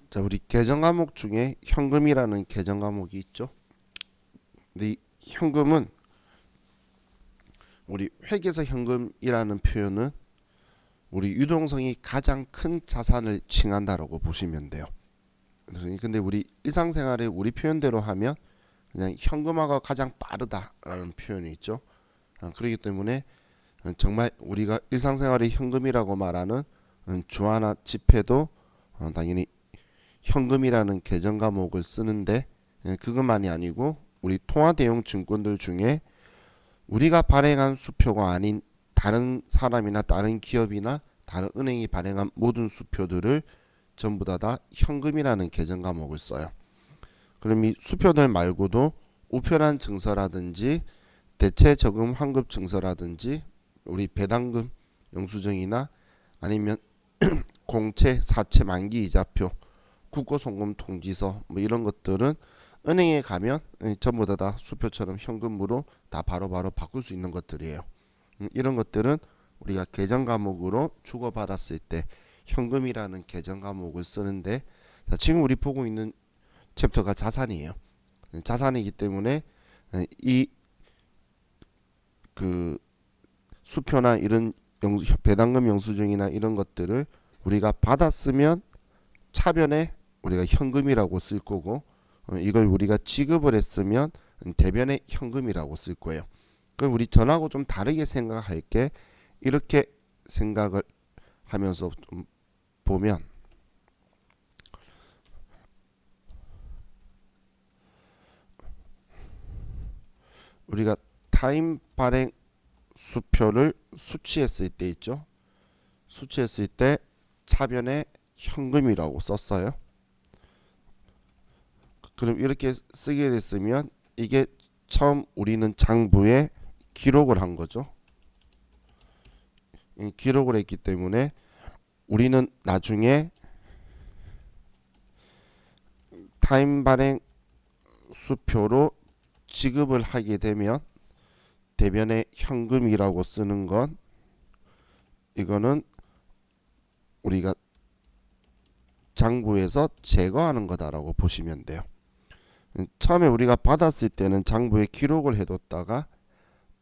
자, 우리 계정 과목 중에 현금이라는 계정 과목이 있죠. 근데 이 현금은 우리 회계에서 현금이라는 표현은 우리 유동성이 가장 큰 자산을 칭한다라고 보시면 돼요. 근데 우리 일상생활에 우리 표현대로 하면 그냥 현금화가 가장 빠르다라는 표현이 있죠. 그렇기 때문에 정말 우리가 일상생활의 현금이라고 말하는 주화나 지폐도 당연히 현금이라는 계정 과목을 쓰는데 그것만이 아니고 우리 통화 대용 증권들 중에 우리가 발행한 수표가 아닌 다른 사람이나 다른 기업이나 다른 은행이 발행한 모든 수표들을 전부 다 현금이라는 계정 과목을 써요. 그럼 이 수표들 말고도 우편한 증서라든지 대체 저금 환급 증서라든지 우리 배당금 영수증이나 아니면 공채, 사채 만기 이자표, 국고송금 통지서 뭐 이런 것들은 은행에 가면 전부 다 수표처럼 현금으로 다 바로바로 바꿀 수 있는 것들이에요. 이런 것들은 우리가 계정 과목으로 주고받았을 때 현금이라는 계정 과목을 쓰는데, 자, 지금 우리 보고 있는 챕터가 자산이에요. 자산이기 때문에 이 그 수표나 이런 배당금 영수증이나 이런 것들을 우리가 받았으면 차변에 우리가 현금이라고 쓸 거고, 이걸 우리가 지급을 했으면 대변에 현금이라고 쓸 거예요. 그럼 우리 전하고 좀 다르게 생각할 게, 이렇게 생각을 하면서 좀 보면 우리가 타임 발행 수표를 수취했을 때 있죠. 수취했을 때 차변에 현금이라고 썼어요. 그럼 이렇게 쓰게 됐으면 이게 처음 우리는 장부에 기록을 한 거죠. 기록을 했기 때문에 우리는 나중에 타임 발행 수표로 지급을 하게 되면 대변에 현금이라고 쓰는 건, 이거는 우리가 장부에서 제거하는 거다라고 보시면 돼요. 처음에 우리가 받았을 때는 장부에 기록을 해뒀다가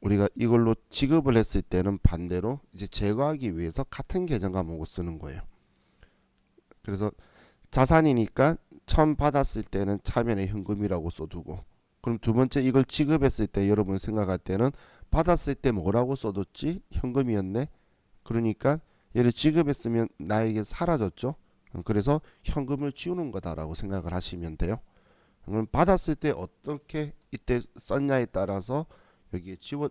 우리가 이걸로 지급을 했을 때는 반대로 이제 제거하기 위해서 같은 계정 과목을 쓰는 거예요. 그래서 자산이니까 처음 받았을 때는 차변에 현금이라고 써두고, 그럼 두 번째 이걸 지급했을 때 여러분 생각할 때는 받았을 때 뭐라고 써뒀지? 현금이었네. 그러니까 얘를 지급했으면 나에게 사라졌죠. 그래서 현금을 지우는 거다라고 생각을 하시면 돼요. 그럼 받았을 때 어떻게 이때 썼냐에 따라서 여기에 지워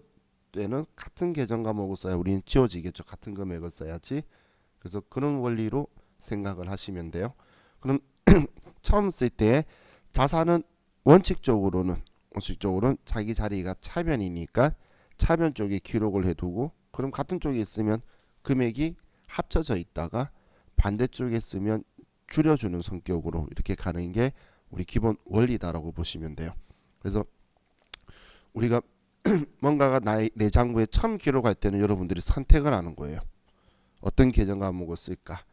때는 같은 계정 과목을 써야 우리는 지워지겠죠. 같은 금액을 써야지. 그래서 그런 원리로 생각을 하시면 돼요. 그럼 처음 쓸 때 자산은 원칙적으로는 자기 자리가 차변이니까 차변 쪽에 기록을 해두고, 그럼 같은 쪽에 있으면 금액이 합쳐져 있다가 반대쪽에 쓰면 줄여주는 성격으로 이렇게 가는 게 우리 기본 원리다라고 보시면 돼요. 그래서 우리가 뭔가가 내 장부에 처음 기록할 때는 여러분들이 선택을 하는 거예요. 어떤 계정 과목을 쓸까?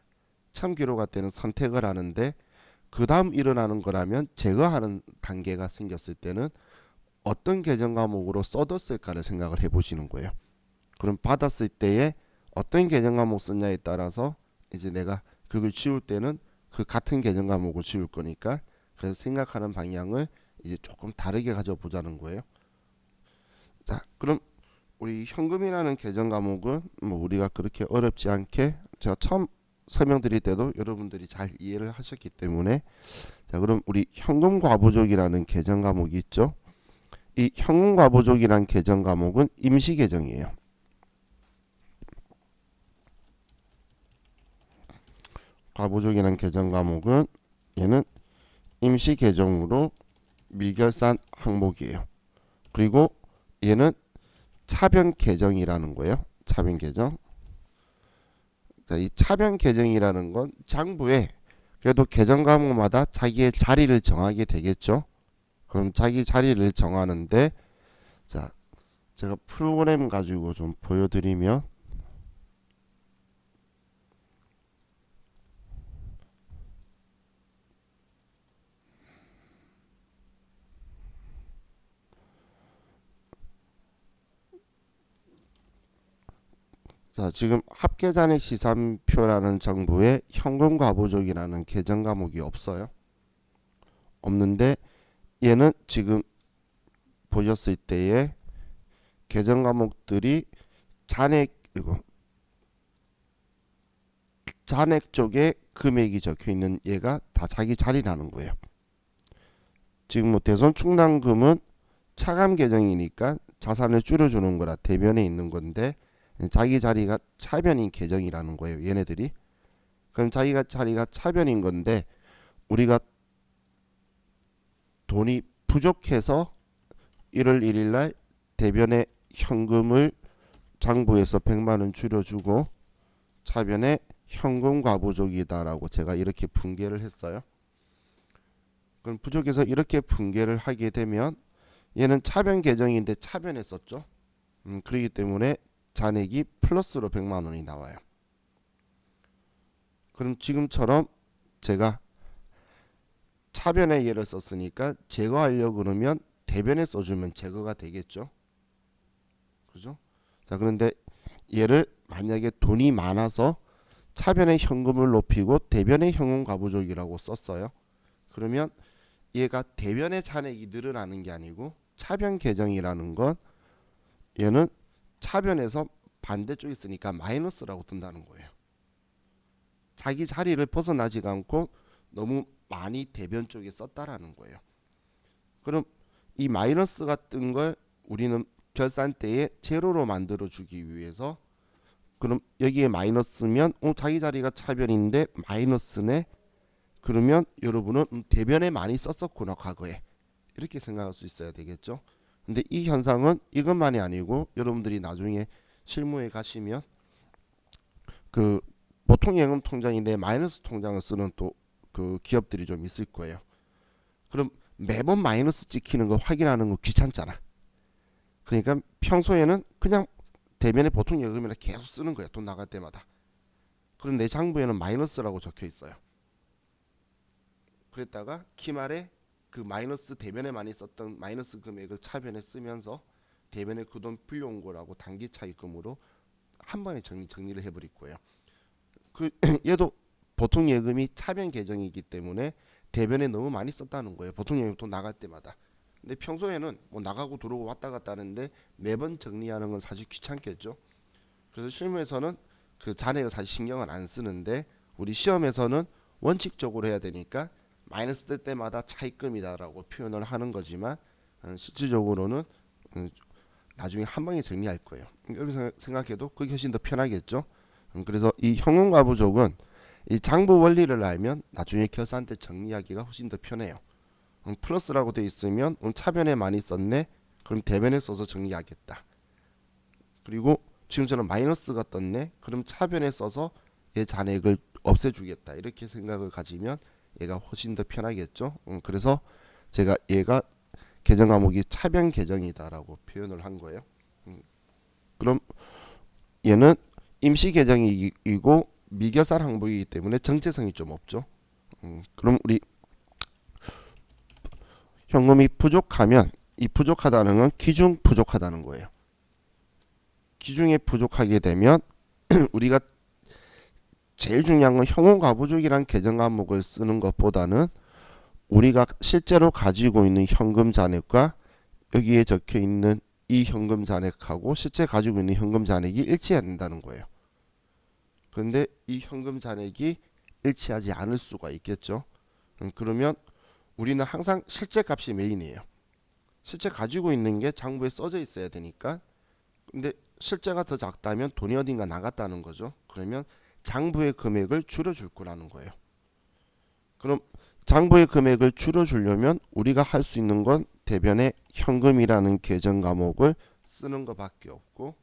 처음 기록할 때는 선택을 하는데, 그 다음 일어나는 거라면 제거하는 단계가 생겼을 때는 어떤 계정 과목으로 써뒀을까를 생각을 해보시는 거예요. 그럼 받았을 때에 어떤 계정 과목 썼냐에 따라서 이제 내가 그걸 지울 때는 그 같은 계정 과목을 지울 거니까, 그래서 생각하는 방향을 이제 조금 다르게 가져보자는 거예요. 자, 그럼 우리 현금이라는 계정 과목은 뭐 우리가 그렇게 어렵지 않게 제가 처음 설명드릴 때도 여러분들이 잘 이해를 하셨기 때문에, 자, 그럼 우리 현금 과부족이라는 계정 과목이 있죠. 이 현금 과부족이라는 계정 과목은 임시 계정이에요. 과부족이라는 계정 과목은 얘는 임시 계정으로 미결산 항목이에요. 그리고 얘는 차변 계정이라는 거예요. 차변 계정. 자, 이 차변 계정이라는 건 장부에 그래도 계정 과목마다 자기의 자리를 정하게 되겠죠. 그럼 자기 자리를 정하는데, 자, 제가 프로그램 가지고 좀 보여드리면, 자, 지금 합계잔액 시산표라는 정부에 현금과부족이라는 계정 과목이 없어요. 없는데 얘는 지금 보셨을 때에 계정 과목들이 잔액 이거 잔액 쪽에 금액이 적혀 있는 얘가 다 자기 자리라는 거예요. 지금 뭐 대손 충당금은 차감 계정이니까 자산을 줄여주는 거라 대변에 있는 건데 자기 자리가 차변인 계정이라는 거예요. 얘네들이. 그럼 자기가 자리가 차변인 건데 우리가 돈이 부족해서 1월 1일 날 대변에 현금을 장부에서 100만 원 줄여주고 차변에 현금 과부족이다라고 제가 이렇게 분개를 했어요. 그럼 부족해서 이렇게 분개를 하게 되면 얘는 차변 계정인데 차변에 썼죠. 그렇기 때문에 잔액이 플러스로 100만 원이 나와요. 그럼 지금처럼 제가 차변에 얘를 썼으니까 제거하려고 그러면 대변에 써주면 제거가 되겠죠. 그죠? 자, 그런데 얘를 만약에 돈이 많아서 차변에 현금을 높이고 대변에 현금 과부족이라고 썼어요. 그러면 얘가 대변의 잔액이 늘어나는 게 아니고 차변 계정이라는 건 얘는 차변에서 반대쪽에 있으니까 마이너스라고 뜬다는 거예요. 자기 자리를 벗어나지가 않고 너무 많이 대변 쪽에 썼다라는 거예요. 그럼 이 마이너스가 뜬 걸 우리는 결산 때에 제로로 만들어 주기 위해서 그럼 여기에 마이너스면 자기 자리가 차변인데 마이너스네. 그러면 여러분은 대변에 많이 썼었구나 과거에 이렇게 생각할 수 있어야 되겠죠. 근데 이 현상은 이것만이 아니고 여러분들이 나중에 실무에 가시면 그 보통 예금 통장인데 마이너스 통장을 쓰는 또 그 기업들이 좀 있을 거예요. 그럼 매번 마이너스 찍히는 거 확인하는 거 귀찮잖아. 그러니까 평소에는 그냥 대면에 보통 예금이라 계속 쓰는 거야. 돈 나갈 때마다. 그럼 내 장부에는 마이너스라고 적혀 있어요. 그랬다가 기말에 그 마이너스 대변에 많이 썼던 마이너스 금액을 차변에 쓰면서 대변에 그 돈 빌려온 거라고 단기 차입금으로 한 번에 정리를 해버릴 거예요. 그 얘도 보통 예금이 차변 계정이기 때문에 대변에 너무 많이 썼다는 거예요. 보통 예금 돈 나갈 때마다. 근데 평소에는 뭐 나가고 들어오고 왔다 갔다 하는데 매번 정리하는 건 사실 귀찮겠죠. 그래서 실무에서는 그 잔액을 사실 신경을 안 쓰는데 우리 시험에서는 원칙적으로 해야 되니까 마이너스 뜰 때마다 차입금이다라고 표현을 하는 거지만 실질적으로는 나중에 한 방에 정리할 거예요. 여기서 생각해도 그게 훨씬 더 편하겠죠. 그래서 이 현금과부족은 이 장부 원리를 알면 나중에 결산 때 정리하기가 훨씬 더 편해요. 플러스라고 돼 있으면 차변에 많이 썼네. 그럼 대변에 써서 정리하겠다. 그리고 지금처럼 마이너스가 떴네. 그럼 차변에 써서 얘 잔액을 없애주겠다. 이렇게 생각을 가지면 얘가 훨씬 더 편하겠죠. 그래서 제가 얘가 계정 과목이 차변 계정이다라고 표현을 한 거예요. 그럼 얘는 임시 계정이고 미결산 항목이기 때문에 정체성이 좀 없죠. 그럼 우리 현금이 부족하면 이 부족하다는 건 기중 부족하다는 거예요. 기중에 부족하게 되면 우리가 제일 중요한 건 현금과부족이란 계정 과목을 쓰는 것보다는 우리가 실제로 가지고 있는 현금 잔액과 여기에 적혀 있는 이 현금 잔액하고 실제 가지고 있는 현금 잔액이 일치해야 된다는 거예요. 그런데 이 현금 잔액이 일치하지 않을 수가 있겠죠. 그러면 우리는 항상 실제 값이 메인이에요. 실제 가지고 있는 게 장부에 써져 있어야 되니까. 근데 실제가 더 작다면 돈이 어딘가 나갔다는 거죠. 그러면 장부의 금액을 줄여줄 거라는 거예요. 그럼 장부의 금액을 줄여주려면 우리가 할 수 있는 건 대변에 현금이라는 계정 과목을 쓰는 것밖에 없고,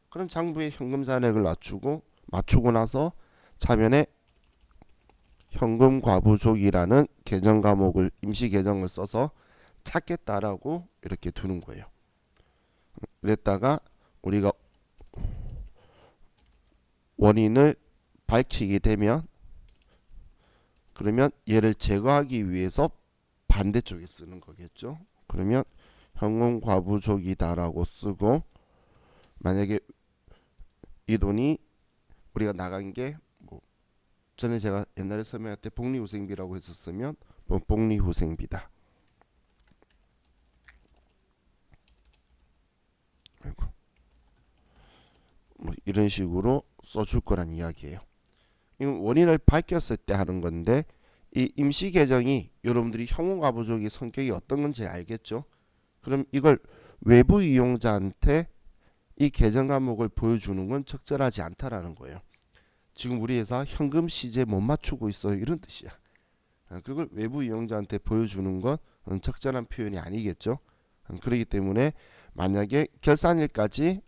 그럼 장부의 현금 잔액을 맞추고 나서 차변에 현금 과부족이라는 계정 과목을 임시 계정을 써서 찾겠다라고 이렇게 두는 거예요. 그랬다가 우리가 원인을 밝히게 되면 그러면 얘를 제거하기 위해서 반대쪽에 쓰는 거겠죠. 그러면 현금 과부족이다라고 쓰고 만약에 이 돈이 우리가 나간 게 뭐 전에 제가 옛날에 설명할 때 복리후생비라고 했었으면 뭐 복리후생비다. 아이고. 뭐 이런 식으로 써줄 거란 이야기예요. 이건 원인을 밝혔을 때 하는 건데 이 임시 계정이 여러분들이 형용과부족이 성격이 어떤 건지 알겠죠? 그럼 이걸 외부 이용자한테 이 계정 과목을 보여주는 건 적절하지 않다라는 거예요. 지금 우리 회사 현금 시제 못 맞추고 있어요 이런 뜻이야. 그걸 외부 이용자한테 보여주는 건 적절한 표현이 아니겠죠. 그렇기 때문에 만약에 결산일까지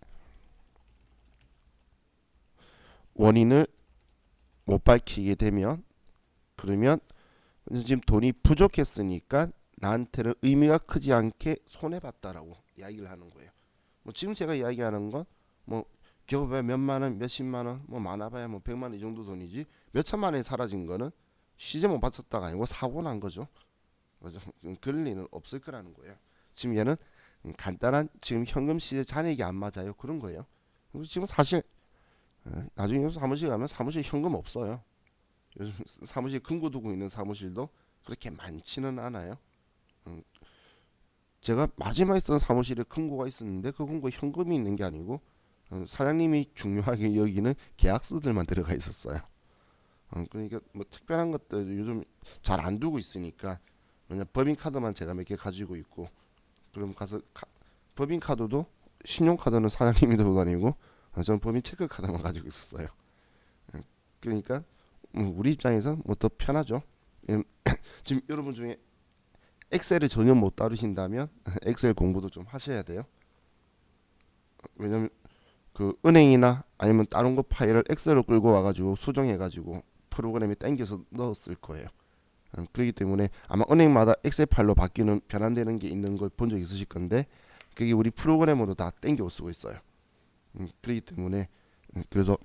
원인을 못 밝히게 되면 그러면 지금 돈이 부족했으니까 나한테는 의미가 크지 않게 손해봤다라고 이야기를 하는 거예요. 뭐 지금 제가 이야기하는 건 뭐 겨우봐야 몇만 원, 몇십만 원, 뭐 많아봐야 뭐 100만 원 이 정도 돈이지 몇천만 원이 사라진 거는 시제 못 맞췄다가 아니고 사고 난 거죠. 그죠? 그럴 리는 없을 거라는 거예요. 지금 얘는 간단한 지금 현금 시제 잔액이 안 맞아요. 그런 거예요. 그리고 지금 사실 나중에 사무실 가면 사무실 현금 없어요. 요즘 사무실 금고 두고 있는 사무실도 그렇게 많지는 않아요. 음, 제가 마지막에 쓰던 사무실에 금고가 있었는데 그 금고에 현금이 있는 게 아니고 사장님이 중요하게 여기는 계약서들만 들어가 있었어요. 그러니까 뭐 특별한 것들 요즘 잘 안 두고 있으니까 그냥 법인카드만 제가 몇 개 가지고 있고 그럼 가서 법인카드도 신용카드는 사장님이 들고 다니고 저는 법인 체크카드만 가지고 있었어요. 그러니까 우리 입장에서 뭐 더 편하죠. 지금 여러분 중에 엑셀을 전혀 못 다루신다면 엑셀 공부도 좀 하셔야 돼요. 왜냐면 그 은행이나 아니면 다른 거 파일을 엑셀로 끌고 와가지고 수정해가지고 프로그램에 당겨서 넣었을 거예요. 그렇기 때문에 아마 은행마다 엑셀 파일로 바뀌는 변환되는 게 있는 걸 본 적 있으실 건데 그게 우리 프로그램으로 다 당겨 쓰고 있어요. 그렇기 때문에 그래서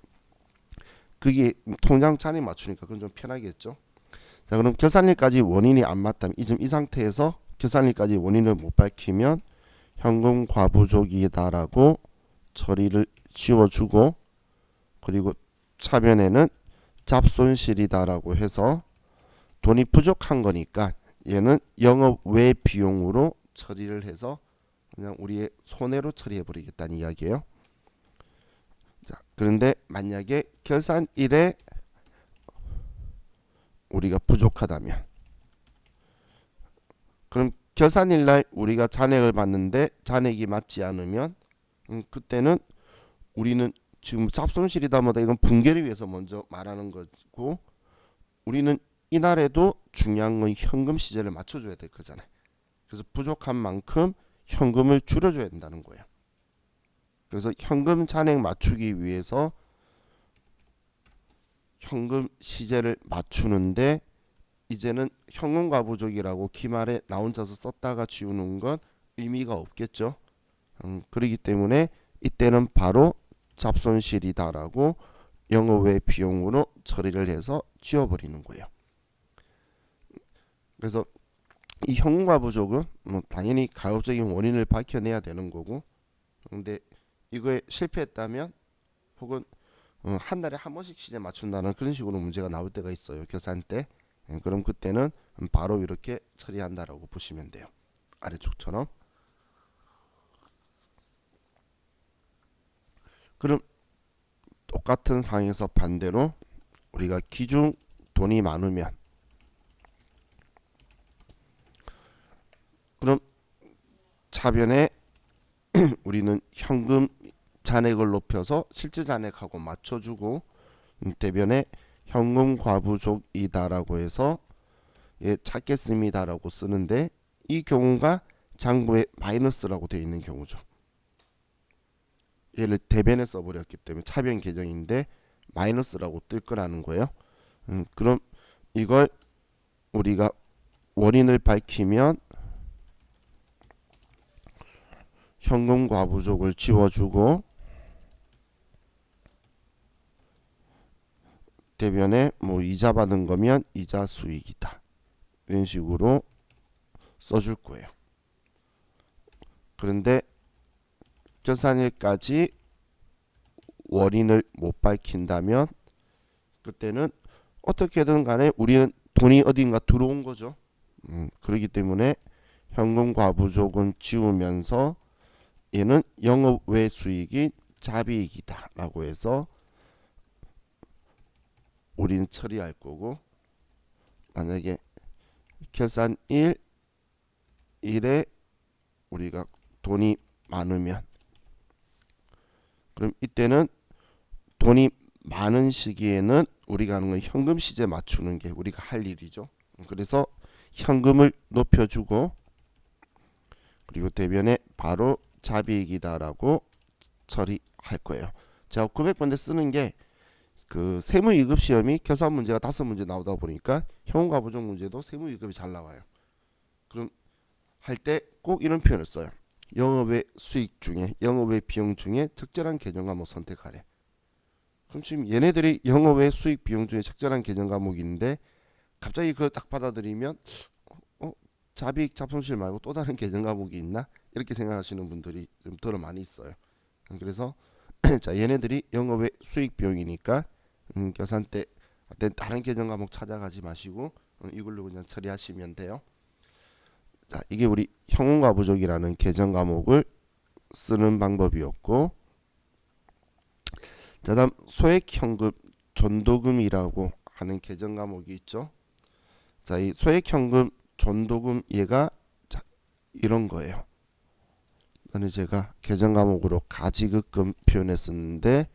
그게 통장 잔액 맞추니까 그건 좀 편하겠죠. 자 그럼 결산일까지 원인이 안 맞다면 이 상태에서 결산일까지 원인을 못 밝히면 현금 과부족이다라고 처리를 지워주고 그리고 차변에는 잡손실이다라고 해서 돈이 부족한 거니까 얘는 영업 외 비용으로 처리를 해서 그냥 우리의 손해로 처리해 버리겠다는 이야기예요. 자, 그런데 만약에 결산일에 우리가 부족하다면 그럼 결산일날 우리가 잔액을 받는데 잔액이 맞지 않으면 그때는 우리는 지금 잡손실이다 뭐다 이건 분개를 위해서 먼저 말하는 거고 우리는 이날에도 중요한 건 현금 시제를 맞춰줘야 될 거잖아요. 그래서 부족한 만큼 현금을 줄여줘야 된다는 거예요. 그래서 현금 잔액 맞추기 위해서 현금 시제를 맞추는데 이제는 현금과 부족이라고 기말에 나 혼자서 썼다가 지우는 건 의미가 없겠죠. 그렇기 때문에 이때는 바로 잡손실이다라고 영업외 비용으로 처리를 해서 지워버리는 거예요. 그래서 이 현금과 부족은 뭐 당연히 가급적인 원인을 밝혀내야 되는 거고 근데 이거에 실패했다면 혹은 한 달에 한 번씩 시제 맞춘다는 그런 식으로 문제가 나올 때가 있어요. 계산 때. 그럼 그때는 바로 이렇게 처리한다라고 보시면 돼요. 아래쪽처럼. 그럼 똑같은 상황에서 반대로 우리가 기중 돈이 많으면 그럼 차변에 우리는 현금 잔액을 높여서 실제 잔액하고 맞춰주고 대변에 현금 과부족이다라고 해서 예, 찾겠습니다라고 쓰는데 이 경우가 장부에 마이너스라고 되어 있는 경우죠. 얘를 대변에 써버렸기 때문에 차변 계정인데 마이너스라고 뜰 거라는 거예요. 그럼 이걸 우리가 원인을 밝히면 현금 과부족을 지워주고 대변에 뭐 이자 받은 거면 이자 수익이다. 이런 식으로 써줄 거예요. 그런데 결산일까지 원인을 못 밝힌다면 그때는 어떻게든 간에 우리는 돈이 어딘가 들어온 거죠. 그렇기 때문에 현금 과부족은 지우면서 얘는 영업 외 수익이 자비익이다 라고 해서 우리는 처리할 거고, 만약에 결산 1일에 우리가 돈이 많으면 그럼 이때는 돈이 많은 시기에는 우리가 하는 건 현금 시제 맞추는 게 우리가 할 일이죠. 그래서 현금을 높여주고 그리고 대변에 바로 자비익이다라고 처리할 거예요. 제가 900번대 쓰는 게 그 세무위급 시험이 결산 문제가 5문제 나오다 보니까 현금과부족 문제도 세무위급이 잘 나와요. 그럼 할 때 꼭 이런 표현을 써요. 영업외 수익 중에 영업외 비용 중에 적절한 계정 과목 선택하래. 그럼 지금 얘네들이 영업외 수익 비용 중에 적절한 계정 과목인데 갑자기 그걸 딱 받아들이면 자비익 잡손실 말고 또 다른 계정 과목이 있나? 이렇게 생각하시는 분들이 좀 더 많이 있어요. 그래서 자 얘네들이 영업외 수익 비용이니까 계산 때 다른 계정 과목 찾아가지 마시고 이걸로 그냥 처리하시면 돼요. 자 이게 우리 형용과부족이라는 계정 과목을 쓰는 방법이었고, 자 다음 소액현금 전도금이라고 하는 계정 과목이 있죠. 자 이 소액현금 전도금 얘가 자, 이런 거예요. 이거는 제가 계정 과목으로 가지급금 표현했었는데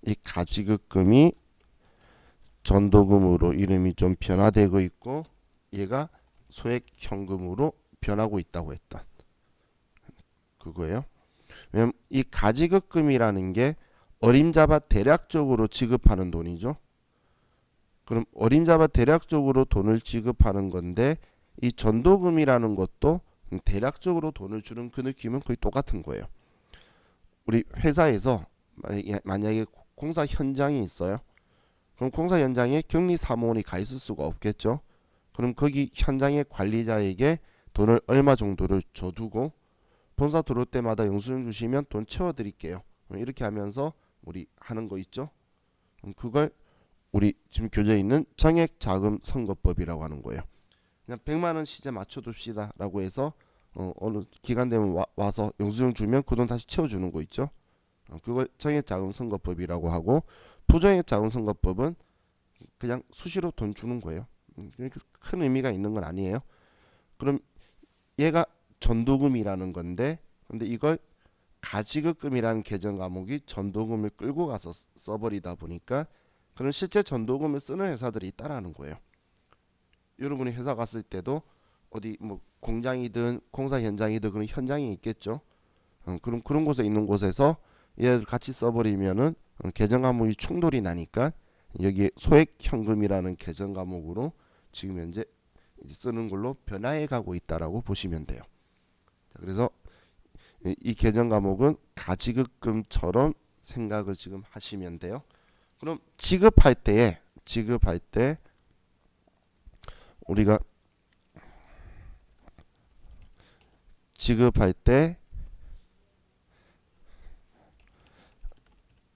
이 가지급금이 전도금으로 이름이 좀 변화되고 있고 얘가 소액현금으로 변하고 있다고 했던 그거예요. 왜냐면 이 가지급금이라는 게 어림잡아 대략적으로 지급하는 돈이죠. 그럼 어림잡아 대략적으로 돈을 지급하는 건데 이 전도금이라는 것도 대략적으로 돈을 주는 그 느낌은 거의 똑같은 거예요. 우리 회사에서 만약에 공사 현장이 있어요. 그럼 공사 현장에 격리 사무원이 가 있을 수가 없겠죠. 그럼 거기 현장의 관리자에게 돈을 얼마 정도를 줘두고 본사 들어올 때마다 영수증 주시면 돈 채워드릴게요. 이렇게 하면서 우리 하는 거 있죠. 그걸 우리 지금 교재에 있는 정액자금선거법이라고 하는 거예요. 그냥 100만 원 시제 맞춰둡시다 라고 해서 어느 기간 되면 와서 영수증 주면 그 돈 다시 채워주는 거 있죠. 그걸 정액자금선거법이라고 하고, 부정액자금선거법은 그냥 수시로 돈 주는 거예요. 그러니까 큰 의미가 있는 건 아니에요. 그럼 얘가 전도금이라는 건데, 근데 이걸 가지급금이라는 계정 과목이 전도금을 끌고 가서 써버리다 보니까 그런 실제 전도금을 쓰는 회사들이 있다라는 거예요. 여러분이 회사 갔을 때도 어디 뭐 공장이든 공사 현장이든 그런 현장이 있겠죠. 그럼 그런 곳에 있는 곳에서 얘를 같이 써버리면은 계정 과목이 충돌이 나니까 여기에 소액 현금이라는 계정 과목으로 지금 현재 쓰는 걸로 변화해 가고 있다라고 보시면 돼요. 자, 그래서 이 계정 과목은 가지급금처럼 생각을 지금 하시면 돼요. 그럼 지급할 때 우리가 지급할 때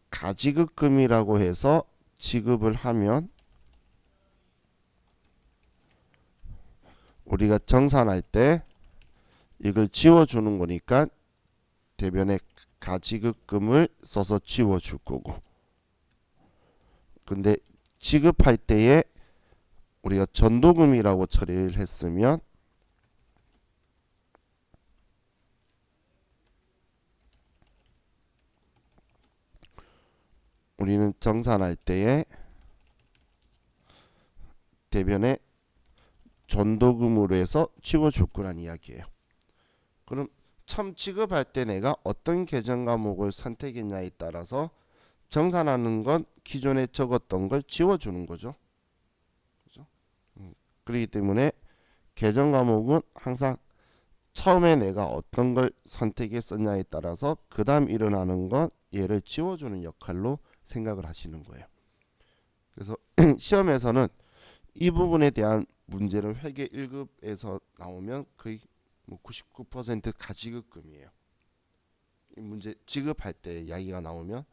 가지급금이라고 해서 지급을 하면 우리가 정산할 때 이걸 지워주는 거니까 대변에 가지급금을 써서 지워줄 거고, 근데 지급할 때에 우리가 전도금이라고 처리를 했으면 우리는 정산할 때에 대변에 전도금으로 해서 지워줄 거란 이야기예요. 그럼 처음 지급할 때 내가 어떤 계정 과목을 선택했냐에 따라서 정산하는 건 기존에 적었던 걸 지워주는 거죠. 그죠? 그렇기 때문에 계정 과목은 항상 처음에 내가 어떤 걸 선택했었냐에 따라서 그 다음 일어나는 건 얘를 지워주는 역할로 생각을 하시는 거예요. 그래서 시험에서는 이 부분에 대한 문제를 회계 1급에서 나오면 거의 뭐 99% 가지급금이에요. 이 문제 지급할 때 이야기가 나오면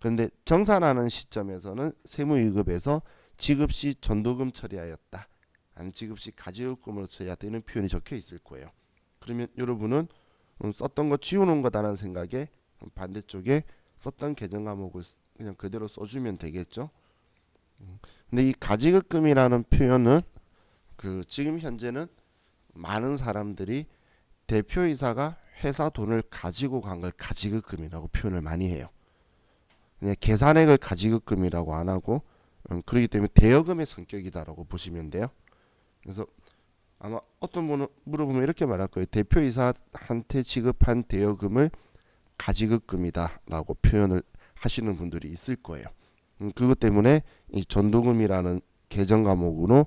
그런데 정산하는 시점에서는 세무유급에서 지급 시 전도금 처리하였다, 아니면 지급 시 가지급금으로 처리하였다, 이런 표현이 적혀 있을 거예요. 그러면 여러분은 썼던 거 지우는 거다라는 생각에 반대쪽에 썼던 계정 과목을 그냥 그대로 써주면 되겠죠. 근데 이 가지급금이라는 표현은 지금 현재는 많은 사람들이 대표이사가 회사 돈을 가지고 간 걸 가지급금이라고 표현을 많이 해요. 그냥 계산액을 가지급금이라고 안 하고, 그렇기 때문에 대여금의 성격이다라고 보시면 돼요. 그래서 아마 어떤 분은 물어보면 이렇게 말할 거예요. 대표이사한테 지급한 대여금을 가지급금이다라고 표현을 하시는 분들이 있을 거예요. 그것 때문에 이 전도금이라는 계정 과목으로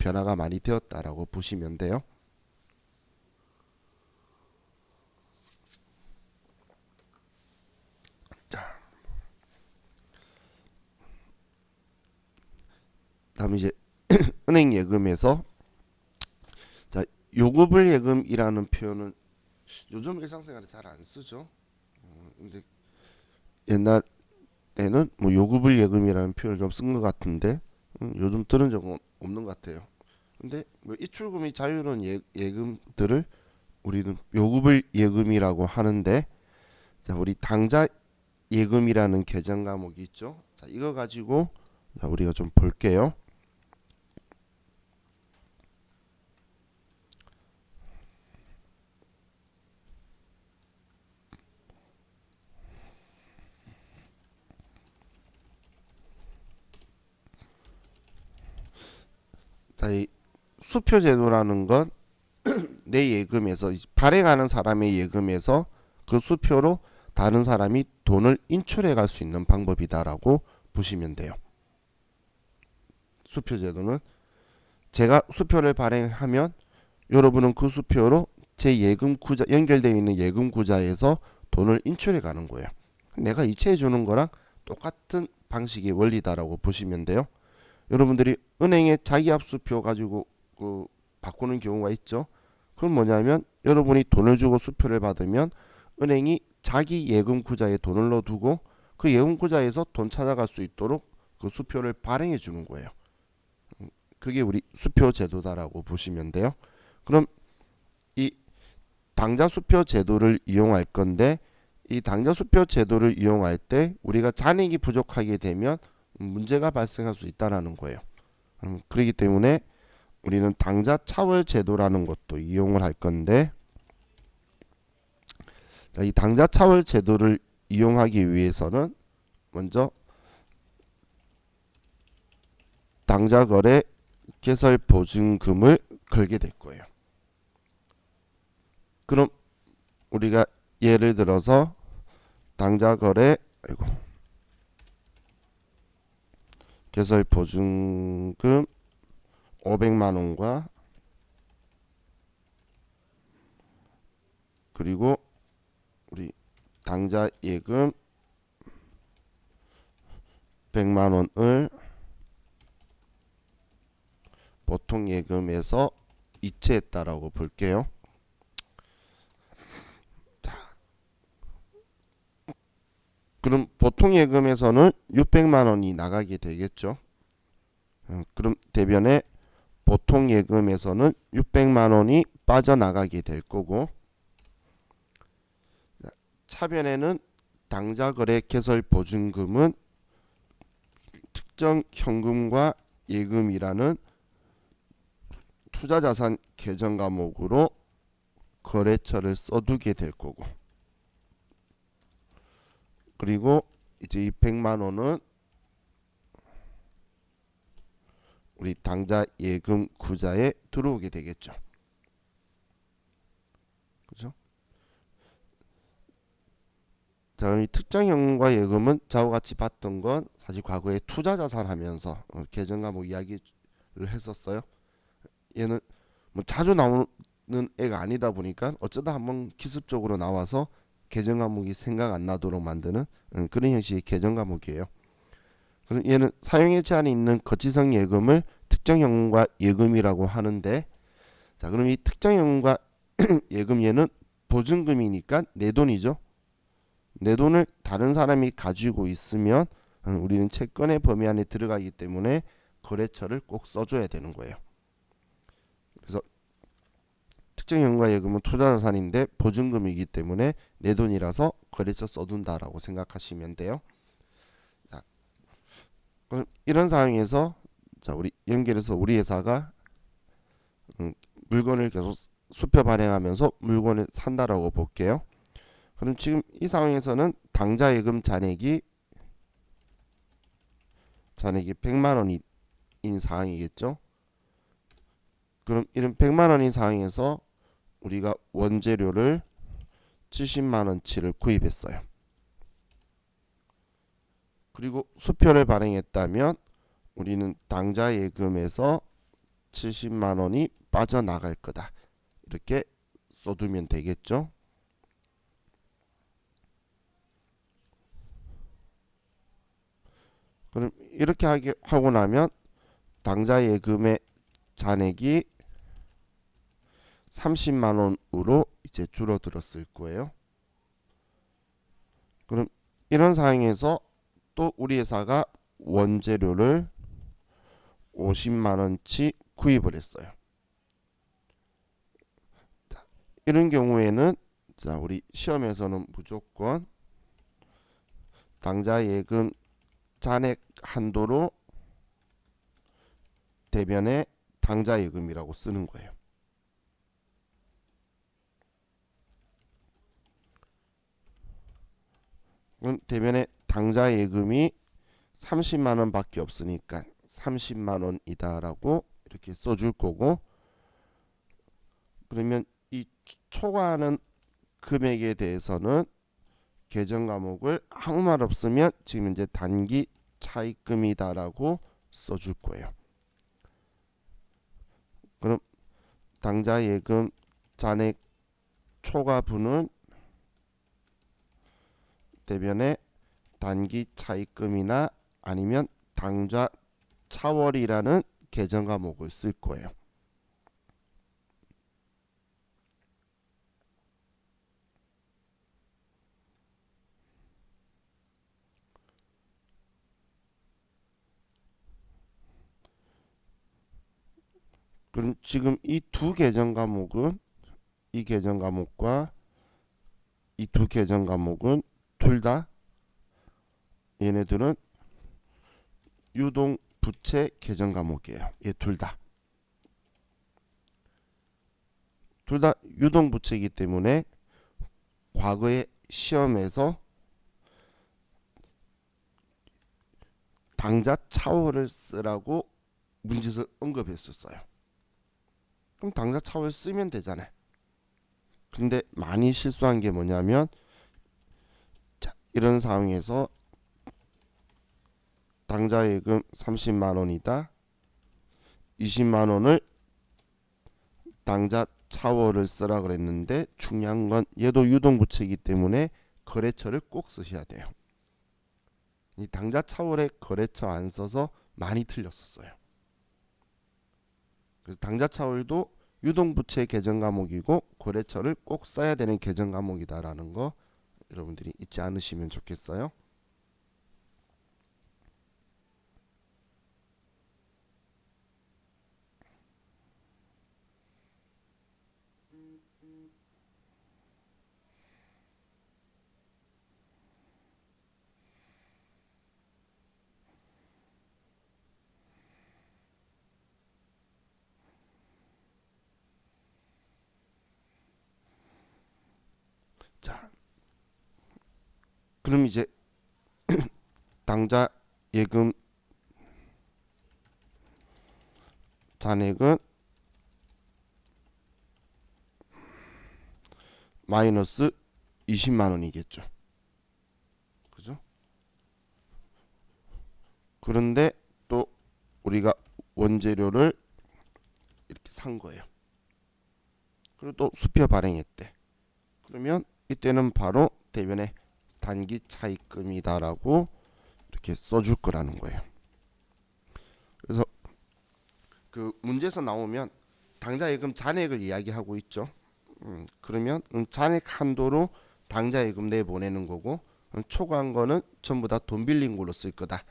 변화가 많이 되었다라고 보시면 돼요. 다음 이제 은행 예금에서, 자, 요구불 예금이라는 표현은 요즘 일상생활에 잘 안 쓰죠. 근데 옛날에는 뭐 요구불 예금이라는 표현을 좀 쓴 것 같은데, 요즘 들은 적은 없는 것 같아요. 근데 뭐 입출금이 자유로운 예금들을 우리는 요구불 예금이라고 하는데, 자, 우리 당좌 예금이라는 계정 과목이 있죠. 자, 이거 가지고 자, 우리가 좀 볼게요. 자, 이 수표 제도라는 건 내 예금에서, 발행하는 사람의 예금에서 그 수표로 다른 사람이 돈을 인출해 갈 수 있는 방법이다라고 보시면 돼요. 수표 제도는 제가 수표를 발행하면 여러분은 그 수표로 제 예금 구자, 연결되어 있는 예금 구자에서 돈을 인출해 가는 거예요. 내가 이체해 주는 거랑 똑같은 방식의 원리다라고 보시면 돼요. 여러분들이 은행에 자기 압수표 가지고 바꾸는 경우가 있죠. 그건 뭐냐면 여러분이 돈을 주고 수표를 받으면 은행이 자기 예금 구자에 돈을 넣어두고 그 예금 구자에서 돈 찾아갈 수 있도록 그 수표를 발행해 주는 거예요. 그게 우리 수표 제도다라고 보시면 돼요. 그럼 이 당좌 수표 제도를 이용할 건데, 이 당좌 수표 제도를 이용할 때 우리가 잔액이 부족하게 되면 문제가 발생할 수 있다라는 거예요. 그렇기 때문에 우리는 당좌 차월 제도라는 것도 이용을 할 건데, 자, 이 당좌 차월 제도를 이용하기 위해서는 먼저 당좌 거래 개설 보증금을 걸게 될 거예요. 그럼 우리가 예를 들어서 당좌 거래 개설 보증금 500만 원과 그리고 우리 당좌 예금 100만 원을 보통 예금에서 이체했다라고 볼게요. 자, 그럼 보통 예금에서는 600만 원이 나가게 되겠죠. 그럼 대변에 보통 예금에서는 600만 원이 빠져나가게 될 거고, 차변에는 당좌 거래 개설 보증금은 특정 현금과 예금이라는 투자자산 계정 과목으로 거래처를 써두게 될 거고, 그리고 이제 이 100만 원은 우리 당좌 예금 구자에 들어오게 되겠죠. 그죠? 자, 그럼 이 특정 현금과 예금은 좌우와 같이 봤던 건 사실 과거에 투자자산 하면서 계정 과목 이야기를 했었어요. 얘는 뭐 자주 나오는 애가 아니다 보니까 어쩌다 한번 기습적으로 나와서 계정 과목이 생각 안 나도록 만드는 그런 형식의 계정 과목이에요. 그럼 얘는 사용의 제한이 있는 거치성 예금을 특정 현금과 예금이라고 하는데, 자, 그럼 이 특정 현금과 예금 얘는 보증금이니까 내 돈이죠. 내 돈을 다른 사람이 가지고 있으면 우리는 채권의 범위 안에 들어가기 때문에 거래처를 꼭 써줘야 되는 거예요. 그래서 특정 현금과 예금은 투자자산인데 보증금이기 때문에 내 돈이라서 거래처 써둔다라고 생각하시면 돼요. 자, 그럼 이런 상황에서 자, 우리 연결해서 우리 회사가 물건을 계속 수표 발행하면서 물건을 산다라고 볼게요. 그럼 지금 이 상황에서는 당좌 예금 잔액이 100만 원인 상황이겠죠. 그럼 이런 100만 원인 상황에서 우리가 원재료를 70만 원치를 구입했어요. 그리고 수표를 발행했다면 우리는 당좌 예금에서 70만 원이 빠져나갈 거다. 이렇게 써두면 되겠죠. 그럼 이렇게 하고 나면 당좌 예금의 잔액이 30만 원으로 이제 줄어들었을 거예요. 그럼 이런 상황에서 또 우리 회사가 원재료를 50만 원치 구입을 했어요. 이런 경우에는 자, 우리 시험에서는 무조건 당좌 예금 잔액 한도로 대변에 당좌 예금이라고 쓰는 거예요. 그럼 대변에 당좌 예금이 30만 원밖에 없으니까 30만 원이다라고 이렇게 써줄 거고, 그러면 이 초과하는 금액에 대해서는 계정 과목을 아무 말 없으면 지금 이제 단기 차입금이다라고 써줄 거예요. 그럼 당좌 예금 잔액 초과분은 대변에 단기 차입금이나 아니면 당좌 차월이라는 계정 과목을 쓸 거예요. 그럼 지금 이 두 계정 과목은 이 계정 과목과 이 두 계정 과목은 둘 다 얘네들은 유동 부채 계정 과목이에요. 얘 둘 다. 둘 다 유동 부채이기 때문에 과거의 시험에서 당좌 차월을 쓰라고 문제에서 언급했었어요. 그럼 당좌 차월 쓰면 되잖아요. 근데 많이 실수한 게 뭐냐면 자, 이런 상황에서 당좌 예금 30만 원이다. 20만 원을 당좌 차월을 쓰라 그랬는데 중요한 건 얘도 유동부채이기 때문에 거래처를 꼭 쓰셔야 돼요. 이 당좌 차월에 거래처 안 써서 많이 틀렸었어요. 그래서 당좌 차월도 유동부채 계정 과목이고 거래처를 꼭 써야 되는 계정 과목이다라는 거 여러분들이 잊지 않으시면 좋겠어요. 자, 그럼 이제 당좌 예금 잔액은 마이너스 20만 원이겠죠. 그죠? 그런데 또 우리가 원재료를 이렇게 산 거예요. 그리고 또 수표 발행했대. 그러면 이때는 바로 대변에 단기 차입금이다라고 이렇게 써줄 거라는 거예요. 그래서 그 문제에서 나오면 당좌 예금 잔액을 이야기하고 있죠. 그러면 잔액 한도로 당좌 예금 내보내는 거고 초과한 거는 전부 다 돈 빌린 걸로 쓸 거다.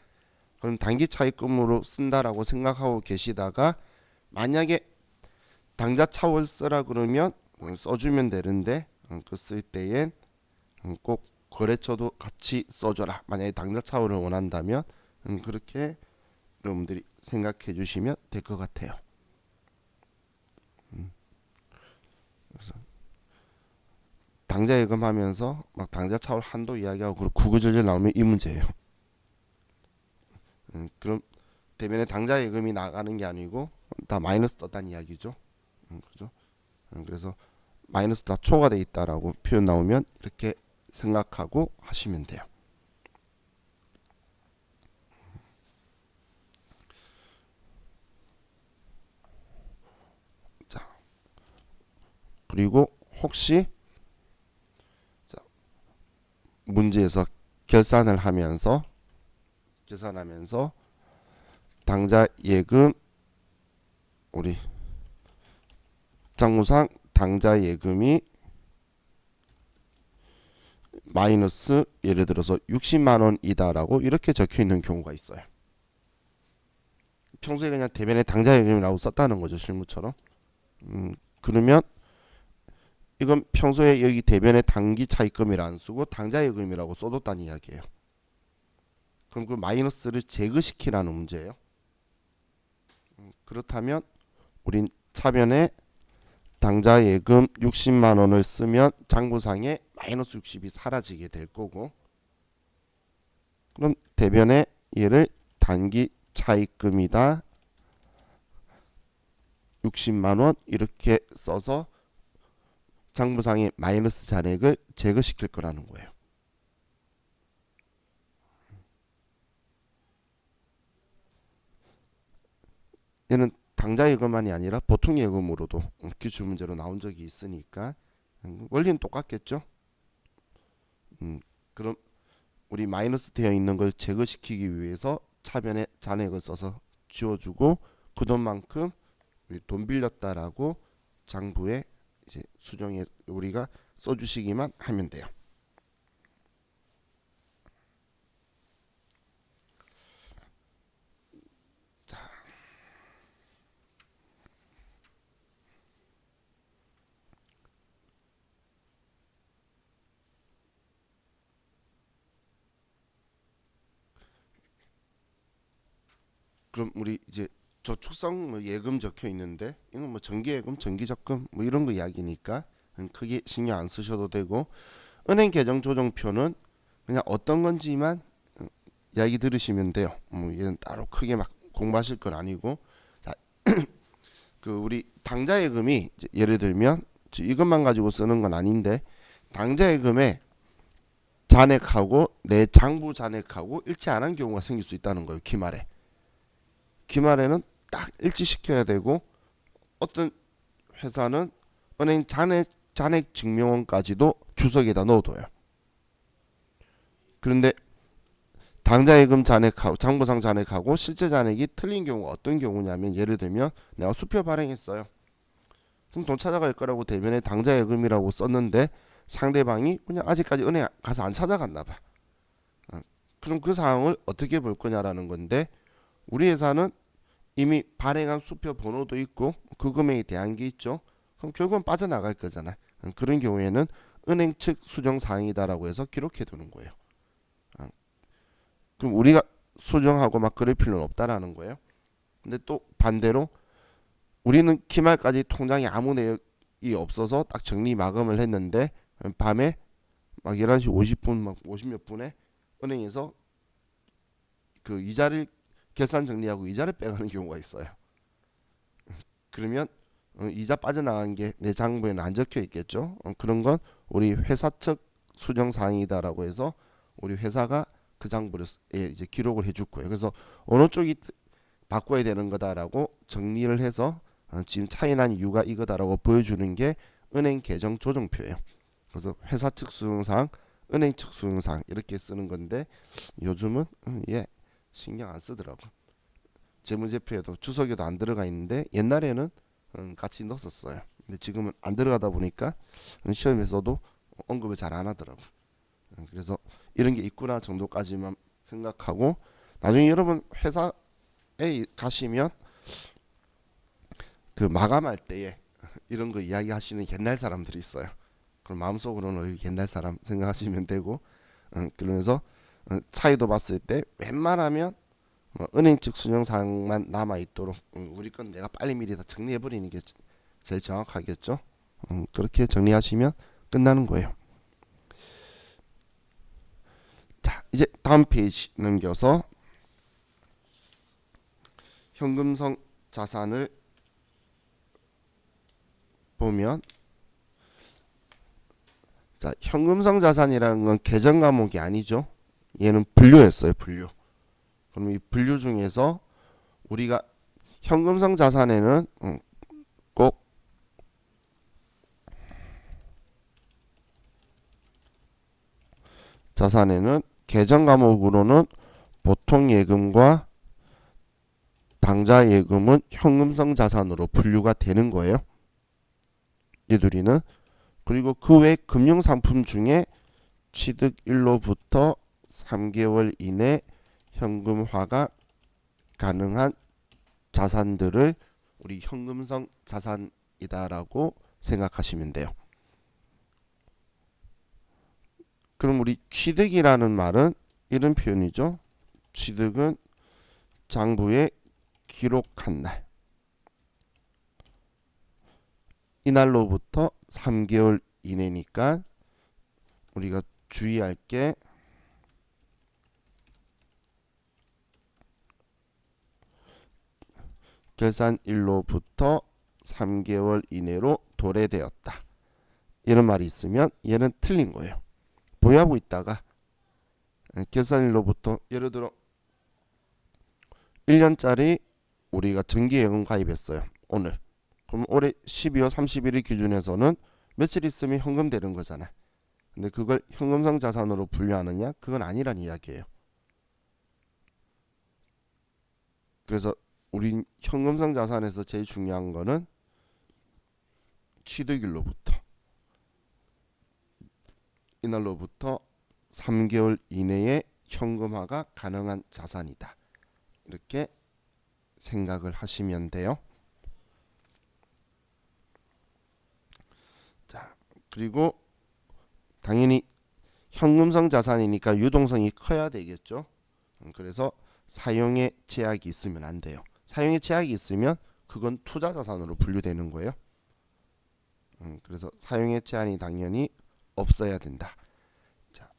그럼 단기 차입금으로 쓴다라고 생각하고 계시다가 만약에 당좌 차월 쓰라 그러면 써주면 되는데 그 쓸 때엔 꼭 거래처도 같이 써줘라. 만약에 당좌 차월을 원한다면 그렇게 여러분들이 생각해 주시면 될 것 같아요. 그래서 당좌 예금하면서 막 당좌 차월 한도 이야기하고 그리고 구구절절 나오면 이 문제예요. 그럼 대면에 당좌 예금이 나가는 게 아니고 다 마이너스 떴다는 이야기죠. 그죠? 그래서 마이너스 다 초과돼 있다라고 표현 나오면 이렇게 생각하고 하시면 돼요. 자, 그리고 혹시 문제에서 계산하면서 당좌 예금 우리账目상 당좌 예금이 마이너스 예를 들어서 60만 원이다라고 이렇게 적혀 있는 경우가 있어요. 평소에 그냥 대변에 당좌 예금이라고 썼다는 거죠, 실무처럼. 그러면 이건 평소에 여기 대변에 단기 차입금이라 안 쓰고 당좌 예금이라고 써뒀다는 이야기예요. 그럼 그 마이너스를 제거시키라는 문제예요. 그렇다면 우린 차변에 당좌 예금 60만 원을 쓰면 장부상에 마이너스 60이 사라지게 될 거고, 그럼 대변에 얘를 단기 차입금이다 60만 원 이렇게 써서 장부상의 마이너스 잔액을 제거시킬 거라는 거예요. 얘는 당좌 예금만이 아니라 보통 예금으로도 기출 문제로 나온 적이 있으니까 원리는 똑같겠죠. 그럼 우리 마이너스 되어 있는 걸 제거시키기 위해서 차변에 잔액을 써서 지워주고 그 돈만큼 돈 빌렸다라고 장부에 이제 수정해 우리가 써주시기만 하면 돼요. 그럼 우리 이제 저축성 뭐 예금 적혀 있는데 이건 뭐 정기예금, 정기적금 뭐 이런 거 이야기니까 크게 신경 안 쓰셔도 되고, 은행 계정 조정표는 그냥 어떤 건지만 이야기 들으시면 돼요. 뭐 얘는 따로 크게 막 공부하실 건 아니고, 자, 그 우리 당좌 예금이 예를 들면 이것만 가지고 쓰는 건 아닌데 당좌 예금에 잔액하고 내 장부 잔액하고 일치 안 한 경우가 생길 수 있다는 거예요. 기말에는 딱 일치시켜야 되고, 어떤 회사는 은행 잔액 증명원까지도 주석에다 넣어둬요. 그런데 당좌예금 잔액하고 장부상 잔액하고 실제 잔액이 틀린 경우가 어떤 경우냐면, 예를 들면 내가 수표 발행했어요. 그럼 돈 찾아갈 거라고 대면에 당좌예금이라고 썼는데 상대방이 그냥 아직까지 은행 가서 안 찾아갔나 봐. 그럼 그 상황을 어떻게 볼 거냐라는 건데, 우리 회사는 이미 발행한 수표 번호도 있고 그 금액에 대한 게 있죠. 그럼 결국은 빠져나갈 거잖아. 그런 경우에는 은행 측 수정 사항이다라고 해서 기록해 두는 거예요. 그럼 우리가 수정하고 막 그럴 필요는 없다라는 거예요. 근데 또 반대로 우리는 기말까지 통장에 아무 내역이 없어서 딱 정리 마감을 했는데 밤에 막 11시 50분 막 50몇 분에 은행에서 그 이자를 결산 정리하고 이자를 빼가는 경우가 있어요. 그러면 이자 빠져나간 게 내 장부에는 안 적혀 있겠죠. 그런 건 우리 회사 측 수정 사항이다라고 해서 우리 회사가 그 장부를 이제 기록을 해줄 거예요. 그래서 어느 쪽이 바꿔야 되는 거다라고 정리를 해서 지금 차이 난 이유가 이거다라고 보여주는 게 은행 계정 조정표예요. 그래서 회사 측 수정사항, 은행 측 수정사항 이렇게 쓰는 건데, 요즘은 신경 안 쓰더라고. 재무제표에도 주석에도 안 들어가 있는데 옛날에는 같이 넣었었어요. 근데 지금은 안 들어가다 보니까 시험에서도 언급을 잘 안 하더라고. 그래서 이런 게 있구나 정도까지만 생각하고, 나중에 여러분 회사에 가시면 그 마감할 때에 이런 거 이야기하시는 옛날 사람들이 있어요. 그럼 마음속으로는 옛날 사람 생각하시면 되고, 그러면서 차이도 봤을 때 웬만하면 은행 측 수령사항만 남아 있도록, 우리 건 내가 빨리 미리 다 정리해 버리는 게 제일 정확하겠죠. 그렇게 정리하시면 끝나는 거예요. 자, 이제 다음 페이지 넘겨서 현금성 자산을 보면, 자, 현금성 자산이라는 건 계정 과목이 아니죠. 얘는 분류였어요, 분류. 그럼 이 분류 중에서 우리가 현금성 자산에는 꼭 자산에는 계정 과목으로는 보통 예금과 당좌 예금은 현금성 자산으로 분류가 되는 거예요. 이 둘이는. 그리고 그 외 금융 상품 중에 취득일로부터 3개월 이내 현금화가 가능한 자산들을 우리 현금성 자산이다라고 생각하시면 돼요. 그럼 우리 취득이라는 말은 이런 표현이죠. 취득은 장부에 기록한 날, 이날로부터 3개월 이내니까 우리가 주의할 게 결산일로부터 3개월 이내로 도래되었다. 이런 말이 있으면 얘는 틀린 거예요. 보유하고 있다가 결산일로부터, 예를 들어 1년짜리 우리가 정기예금 가입했어요. 오늘. 그럼 올해 12월 31일 기준에서는 며칠 있으면 현금되는 거잖아. 근데 그걸 현금성 자산으로 분류하느냐? 그건 아니란 이야기예요. 그래서 우리 현금성 자산에서 제일 중요한 거는 취득일로부터 이날로부터 3개월 이내에 현금화가 가능한 자산이다. 이렇게 생각을 하시면 돼요. 자, 그리고 당연히 현금성 자산이니까 유동성이 커야 되겠죠. 그래서 사용에 제약이 있으면 안 돼요. 사용에 제약이 있으면 그건 투자 자산으로 분류되는 거예요. 그래서 사용에 제한이 당연히 없어야 된다. 자,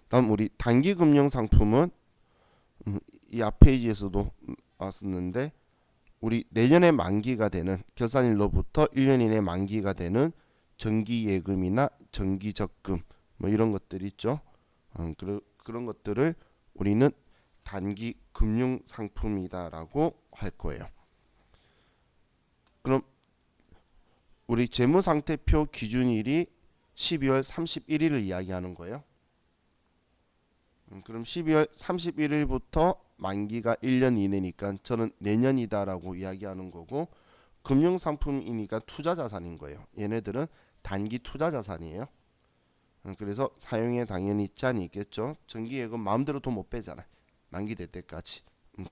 다음 우리 단기 금융 상품은 이 앞 페이지에서도 왔었는데, 우리 내년에 만기가 되는, 결산일로부터 1년 이내 만기가 되는 정기 예금이나 정기 적금 뭐 이런 것들 있죠. 그런 것들을 우리는 단기 금융 상품이다라고 할 거예요. 그럼 우리 재무상태표 기준일이 12월 31일을 이야기하는 거예요. 그럼 12월 31일부터 만기가 1년 이내니까 저는 내년이다라고 이야기하는 거고, 금융상품이니까 투자자산인 거예요. 얘네들은 단기 투자자산이에요. 그래서 사용에 당연히 제한이 있겠죠. 정기예금 마음대로 돈 못 빼잖아요. 만기 될 때까지.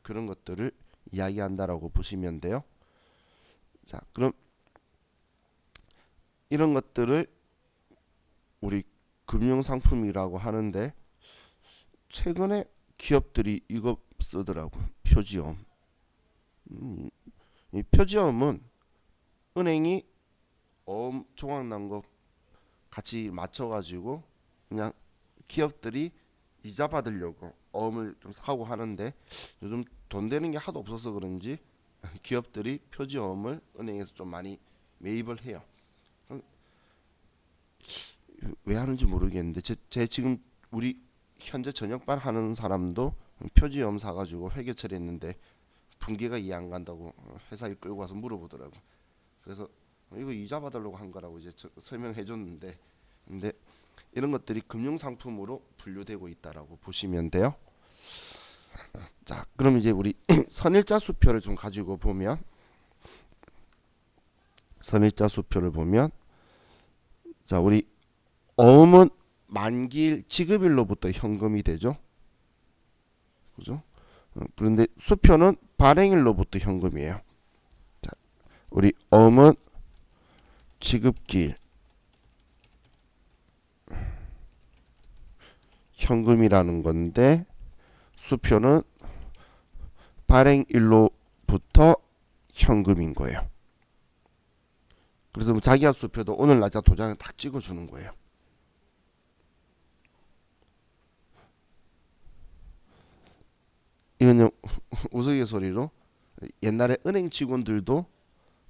그런 것들을 이야기한다라고 보시면 돼요. 자, 그럼 이런 것들을 우리 금융상품이라고 하는데, 최근에 기업들이 이거 쓰더라고. 표지엄. 이 표지엄은 은행이 어음 조각 난 거 같이 맞춰가지고 그냥 기업들이 이자 받으려고 어음을 좀 사고 하는데, 요즘 돈 되는 게 하도 없어서 그런지 기업들이 표지어음을 은행에서 좀 많이 매입을 해요. 왜 하는지 모르겠는데 제 지금 우리 현재 저녁반 하는 사람도 표지어음 사가지고 회계 처리했는데 분기가 이해 안 간다고 회사에 끌고 와서 물어보더라고. 그래서 이거 이자 받으려고 한 거라고 이제 설명해 줬는데, 근데 이런 것들이 금융 상품으로 분류되고 있다라고 보시면 돼요. 자, 그럼 이제 우리 선일자 수표를 좀 가지고 보면, 선일자 수표를 보면, 자, 우리 어음은 만기일 지급일로부터 현금이 되죠. 그죠? 그런데 수표는 발행일로부터 현금이에요. 자, 우리 어음은 지급기일 현금이라는 건데 수표는 발행일로부터 현금인 거예요. 그래서 뭐 자기가 수표도 오늘 날짜 도장을 딱 찍어주는 거예요. 이건 우스갯소리로 옛날에 은행 직원들도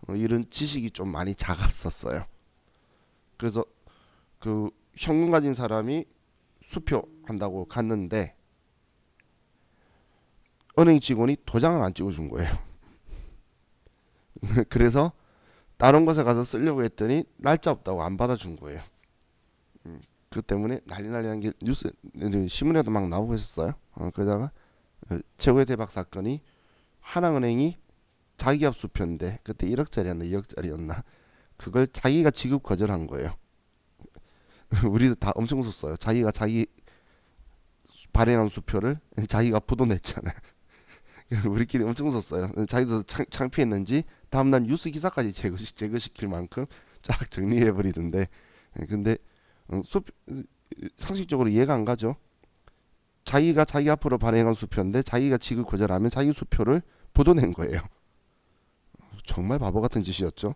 이런 지식이 좀 많이 작았었어요. 그래서 그 현금 가진 사람이 수표 한다고 갔는데 은행 직원이 도장을 안 찍어준 거예요. 그래서 다른 곳에 가서 쓰려고 했더니 날짜 없다고 안 받아준 거예요. 그 때문에 난리 난리난 게 뉴스 신문에도 막 나오고 있었어요. 그러다가 최고의 대박 사건이 하나은행이 자기압 수표인데 그때 1억짜리였나 2억짜리였나 그걸 자기가 지급 거절한 거예요. 우리도 다 엄청 웃었어요. 자기가 자기 발행한 수표를 자기가 부도냈잖아요. 우리끼리 엄청 웃었어요. 자기도 창피했는지 다음날 뉴스 기사까지 제거시킬 만큼 쫙 정리해버리던데. 근데 상식적으로 이해가 안 가죠. 자기가 자기 앞으로 발행한 수표인데 자기가 지급 거절하면 자기 수표를 부도낸 거예요. 정말 바보 같은 짓이었죠.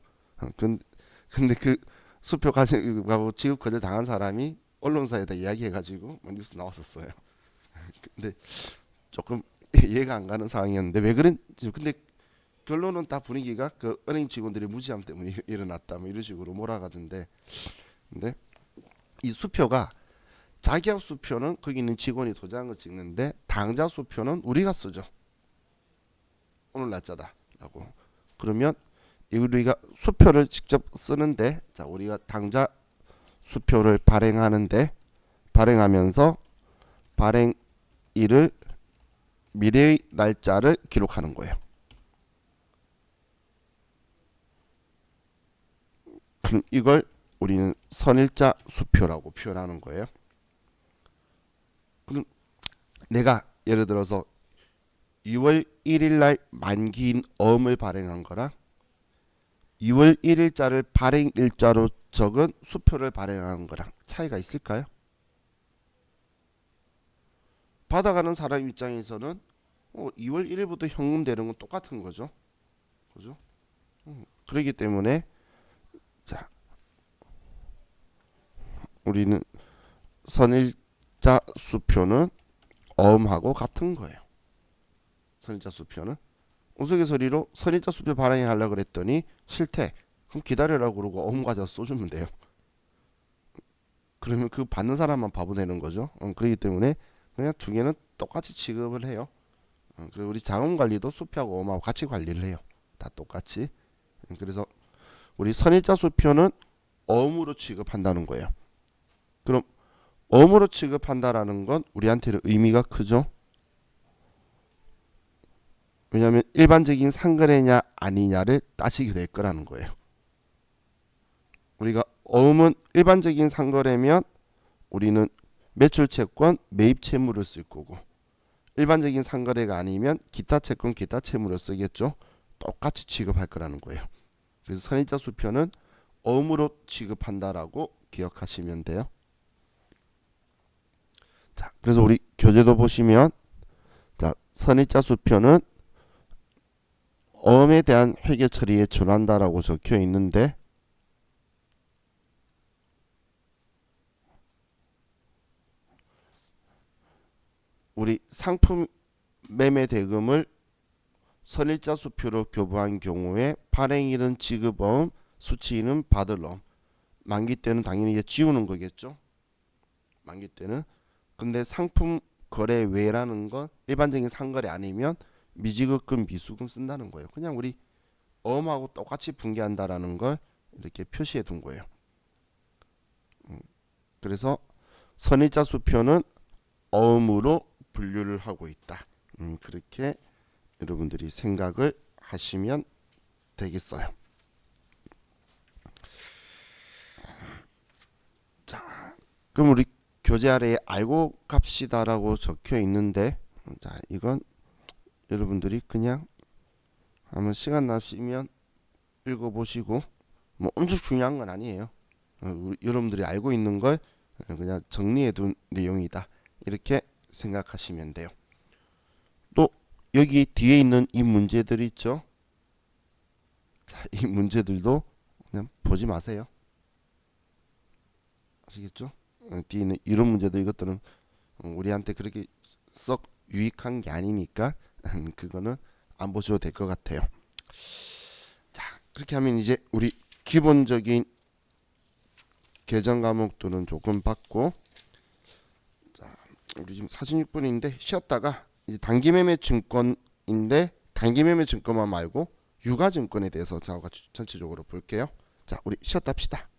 근데 그 수표 가지고 지급 거절 당한 사람이 언론사에다 이야기해가지고 뉴스 나왔었어요. 근데 조금 이해가 안 가는 상황이었는데 왜 그런지 근데 결론은 다 분위기가 그 은행 직원들의 무지함 때문에 일어났다 뭐 이런 식으로 몰아가던데 근데 이 수표가 자기압 수표는 거기 있는 직원이 도장을 찍는데 당자 수표는 우리가 쓰죠. 오늘 날짜다라고 그러면 우리가 수표를 직접 쓰는데 자 우리가 당자 수표를 발행하면서 발행일을 미래의 날짜를 기록하는 거예요. 그럼 이걸 우리는 선일자 수표라고 표현하는 거예요. 그럼 내가 예를 들어서 6월 1일 날 만기인 어음을 발행한 거랑 6월 1일자를 발행일자로 적은 수표를 발행하는 거랑 차이가 있을까요? 받아가는 사람 입장에서는 2월 1일부터 현금 되는 건 똑같은 거죠. 그죠? 그렇기 때문에 자 우리는 선일자 수표는 어음하고 같은 거예요. 선일자 수표는 우스갯소리로 선일자 수표 발행하려고 그랬더니 싫대. 그럼 기다려라고 그러고 어음 과자 써주면 돼요. 그러면 그 받는 사람만 바보 되는 거죠. 그렇기 때문에 그냥 두 개는 똑같이 취급을 해요. 그리고 우리 자금 관리도 수표하고 어음하고 같이 관리를 해요. 다 똑같이. 그래서 우리 선일자 수표는 어음으로 취급한다는 거예요. 그럼 어음으로 취급한다라는 건 우리한테는 의미가 크죠. 왜냐하면 일반적인 상거래냐 아니냐를 따지게 될 거라는 거예요. 우리가 어음은 일반적인 상거래면 우리는 매출 채권, 매입 채무를 쓸 거고 일반적인 상거래가 아니면 기타 채권, 기타 채무를 쓰겠죠. 똑같이 취급할 거라는 거예요. 그래서 선일자 수표는 어음으로 취급한다라고 기억하시면 돼요. 자, 그래서 우리 교재도 보시면 자, 선일자 수표는 어음에 대한 회계 처리에 준한다라고 적혀 있는데 우리 상품 매매 대금을 선일자 수표로 교부한 경우에 발행일은 지급어음, 수취인은 받을 어음. 만기 때는 당연히 이제 지우는 거겠죠. 만기 때는. 근데 상품 거래 외라는 건 일반적인 상거래 아니면 미지급금, 미수금 쓴다는 거예요. 그냥 우리 어음하고 똑같이 분개한다라는 걸 이렇게 표시해 둔 거예요. 그래서 선일자 수표는 어음으로 분류를 하고 있다. 그렇게 여러분들이 생각을 하시면 되겠어요. 자, 그럼 우리 교재 아래에 알고 갑시다라고 적혀 있는데, 자 이건 여러분들이 그냥 한번 시간 나시면 읽어보시고, 뭐 엄청 중요한 건 아니에요. 여러분들이 알고 있는 걸 그냥 정리해둔 내용이다, 이렇게 생각하시면 돼요. 또 여기 뒤에 있는 이 문제들 있죠. 자, 이 문제들도 그냥 보지 마세요. 아시겠죠? 뒤에 있는 이런 문제들, 이것들은 우리한테 그렇게 썩 유익한 게 아니니까 그거는 안 보셔도 될 것 같아요. 자, 그렇게 하면 이제 우리 기본적인 계정 과목들은 조금 봤고, 자, 우리 지금 46분인데 쉬었다가 이제 단기매매 증권인데, 단기매매 증권만 말고 유가증권에 대해서 전체적으로 볼게요. 자, 우리 쉬었다 합시다.